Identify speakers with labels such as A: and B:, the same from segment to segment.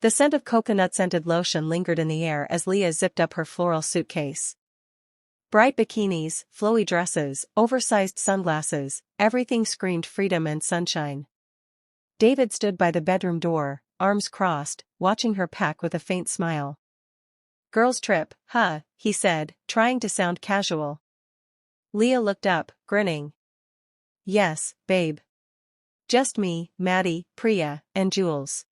A: The scent of coconut-scented lotion lingered in the air as Leah zipped up her floral suitcase. Bright bikinis, flowy dresses, oversized sunglasses, everything screamed freedom and sunshine. David stood by the bedroom door, arms crossed, watching her pack with a faint smile. "Girls' trip, huh?" he said, trying to sound casual. Leah looked up, grinning. "Yes, babe. Just me, Maddie, Priya, and Jules.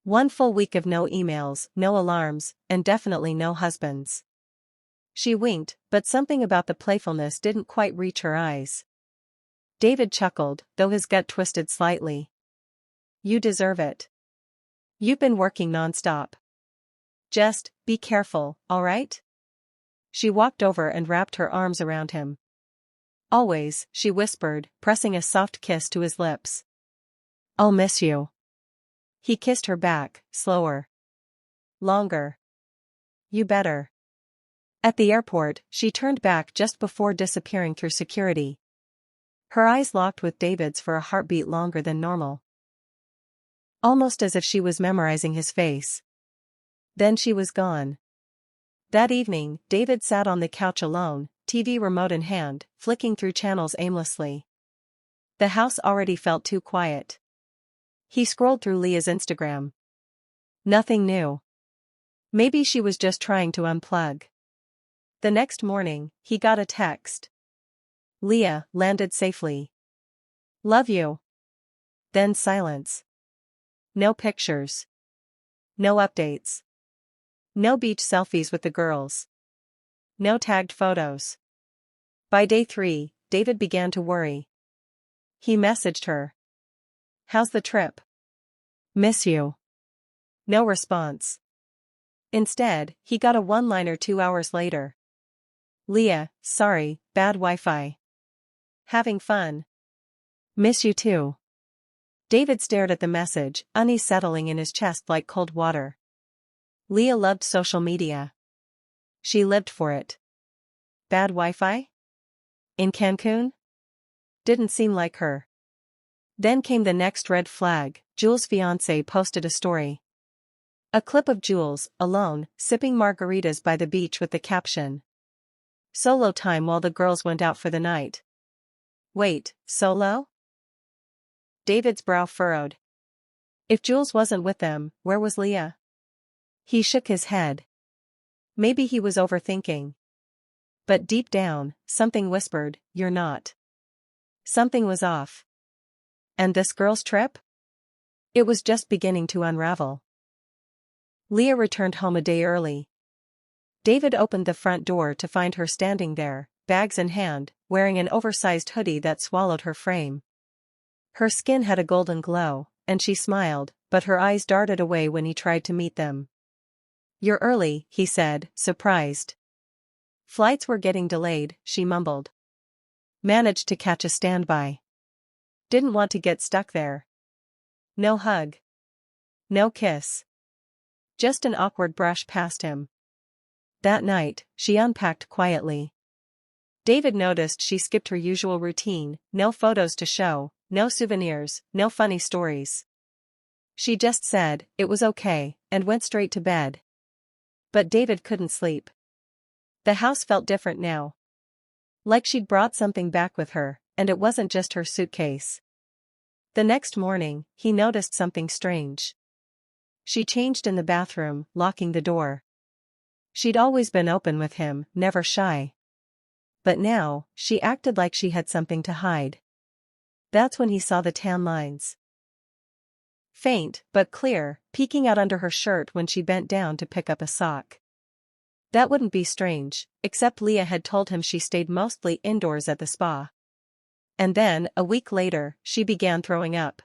A: 1 full week of no emails, no alarms, and definitely no husbands." She winked, but something about the playfulness didn't quite reach her eyes. David chuckled, though his gut twisted slightly. "You deserve it. You've been working nonstop. Just, be careful, alright?" She walked over and wrapped her arms around him. "Always," she whispered, pressing a soft kiss to his lips. "I'll miss you." He kissed her back, slower. Longer. "You better." At the airport, she turned back just before disappearing through security. Her eyes locked with David's for a heartbeat longer than normal. Almost as if she was memorizing his face. Then she was gone. That evening, David sat on the couch alone, TV remote in hand, flicking through channels aimlessly. The house already felt too quiet. He scrolled through Leah's Instagram. Nothing new. Maybe she was just trying to unplug. The next morning, he got a text. "Leah, landed safely. Love you." Then silence. No pictures. No updates. No beach selfies with the girls. No tagged photos. By day 3, David began to worry. He messaged her. "How's the trip? Miss you." No response. Instead, he got a one-liner 2 hours later. "Leah, sorry, bad Wi-Fi. Having fun. Miss you too." David stared at the message, unease settling in his chest like cold water. Leah loved social media. She lived for it. Bad Wi-Fi? In Cancun? Didn't seem like her. Then came the next red flag. Jules' fiancé posted a story. A clip of Jules, alone, sipping margaritas by the beach with the caption, "Solo time while the girls went out for the night." Wait, solo? David's brow furrowed. If Jules wasn't with them, where was Leah? He shook his head. Maybe he was overthinking. But deep down, something whispered, "You're not." Something was off. And this girl's trip? It was just beginning to unravel. Leah returned home a day early. David opened the front door to find her standing there, bags in hand, wearing an oversized hoodie that swallowed her frame. Her skin had a golden glow, and she smiled, but her eyes darted away when he tried to meet them. "You're early," he said, surprised. "Flights were getting delayed," she mumbled. "Managed to catch a standby. Didn't want to get stuck there." No hug. No kiss. Just an awkward brush past him. That night, she unpacked quietly. David noticed she skipped her usual routine, no photos to show, no souvenirs, no funny stories. She just said, it was okay, and went straight to bed. But David couldn't sleep. The house felt different now. Like she'd brought something back with her, and it wasn't just her suitcase. The next morning, he noticed something strange. She changed in the bathroom, locking the door. She'd always been open with him, never shy. But now, she acted like she had something to hide. That's when he saw the tan lines. Faint, but clear, peeking out under her shirt when she bent down to pick up a sock. That wouldn't be strange, except Leah had told him she stayed mostly indoors at the spa. And then, a week later, she began throwing up.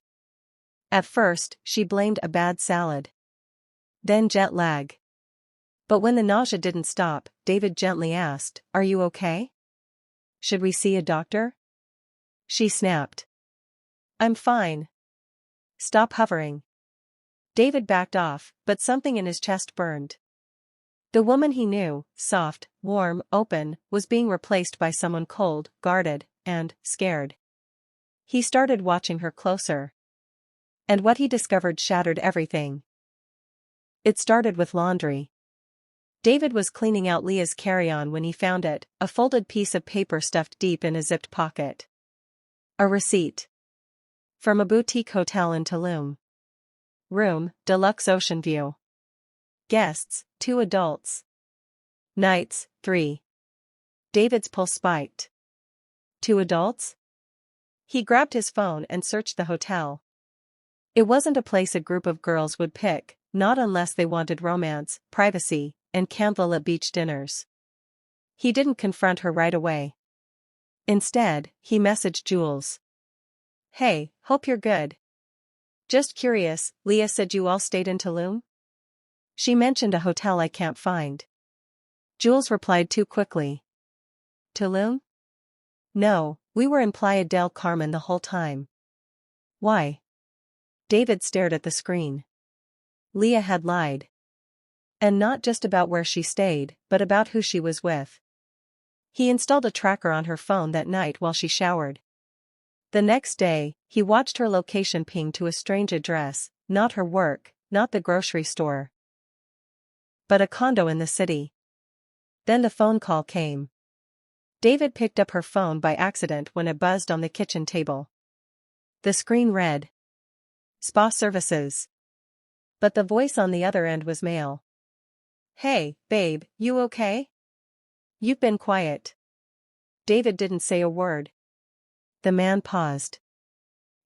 A: At first, she blamed a bad salad. Then jet lag. But when the nausea didn't stop, David gently asked, "Are you okay? Should we see a doctor?" She snapped. "I'm fine. Stop hovering." David backed off, but something in his chest burned. The woman he knew, soft, warm, open, was being replaced by someone cold, guarded, and scared. He started watching her closer. And what he discovered shattered everything. It started with laundry. David was cleaning out Leah's carry-on when he found it, a folded piece of paper stuffed deep in a zipped pocket. A receipt. From a boutique hotel in Tulum. Room, deluxe ocean view. Guests, 2 adults. Nights, 3. David's pulse spiked. 2 adults? He grabbed his phone and searched the hotel. It wasn't a place a group of girls would pick, not unless they wanted romance, privacy, and candlelit beach dinners. He didn't confront her right away. Instead, he messaged Jules. "Hey, hope you're good. Just curious, Leah said you all stayed in Tulum? She mentioned a hotel I can't find." Jules replied too quickly. "Tulum? No, we were in Playa del Carmen the whole time." "Why?" David stared at the screen. Leah had lied. And not just about where she stayed, but about who she was with. He installed a tracker on her phone that night while she showered. The next day, he watched her location ping to a strange address, not her work, not the grocery store, but a condo in the city. Then the phone call came. David picked up her phone by accident when it buzzed on the kitchen table. The screen read, "Spa services." But the voice on the other end was male. "Hey, babe, you okay? You've been quiet." David didn't say a word. The man paused.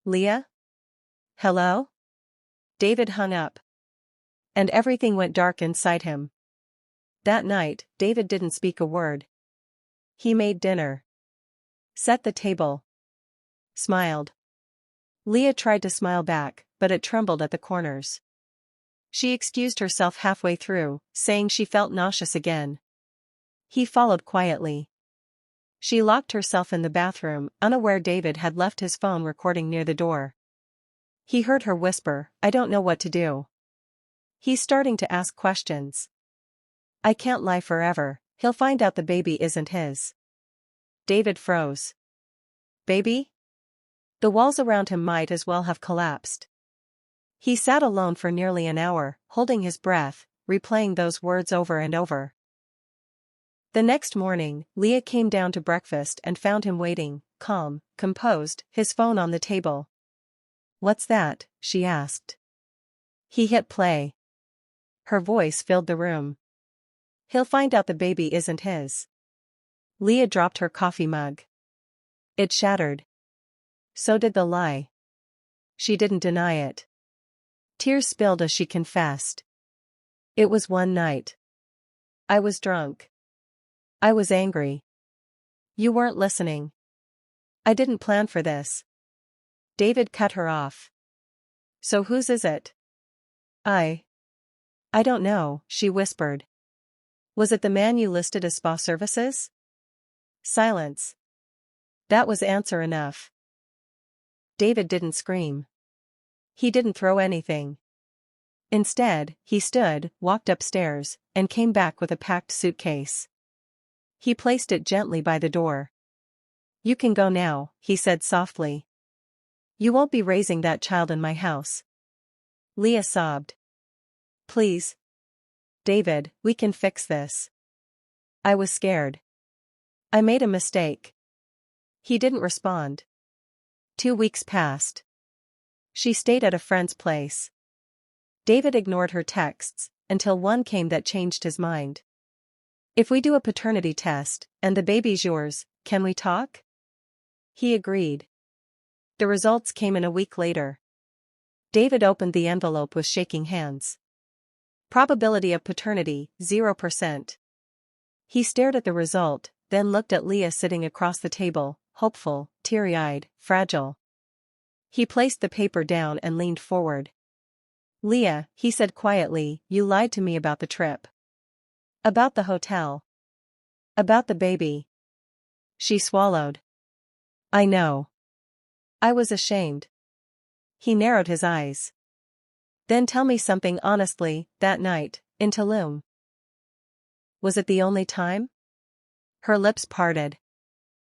A: "Leah? Hello?" David hung up. And everything went dark inside him. That night, David didn't speak a word. He made dinner. Set the table. Smiled. Leah tried to smile back, but it trembled at the corners. She excused herself halfway through, saying she felt nauseous again. He followed quietly. She locked herself in the bathroom, unaware David had left his phone recording near the door. He heard her whisper, "I don't know what to do." He's starting to ask questions. "I can't lie forever, he'll find out the baby isn't his." David froze. Baby? The walls around him might as well have collapsed. He sat alone for nearly an hour, holding his breath, replaying those words over and over. The next morning, Leah came down to breakfast and found him waiting, calm, composed, his phone on the table. "What's that?" she asked. He hit play. Her voice filled the room. "He'll find out the baby isn't his." Leah dropped her coffee mug. It shattered. So did the lie. She didn't deny it. Tears spilled as she confessed. "It was one night. I was drunk. I was angry. You weren't listening. I didn't plan for this." David cut her off. "So whose is it?" I don't know," she whispered. "Was it the man you listed as spa services?" Silence. That was answer enough. David didn't scream. He didn't throw anything. Instead, he stood, walked upstairs, and came back with a packed suitcase. He placed it gently by the door. "You can go now," he said softly. "You won't be raising that child in my house." Leah sobbed. "Please. David, we can fix this. I was scared. I made a mistake." He didn't respond. 2 weeks passed. She stayed at a friend's place. David ignored her texts, until one came that changed his mind. "If we do a paternity test, and the baby's yours, can we talk?" He agreed. The results came in a week later. David opened the envelope with shaking hands. Probability of paternity, 0%. He stared at the result, then looked at Leah sitting across the table, hopeful, teary-eyed, fragile. He placed the paper down and leaned forward. "Leah," he said quietly, "you lied to me about the trip. About the hotel. About the baby." She swallowed. "I know. I was ashamed." He narrowed his eyes. "Then tell me something honestly, that night, in Tulum. Was it the only time?" Her lips parted.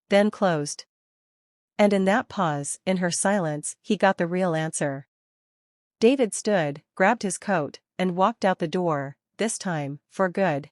A: Then closed. And in that pause, in her silence, he got the real answer. David stood, grabbed his coat, and walked out the door, this time, for good.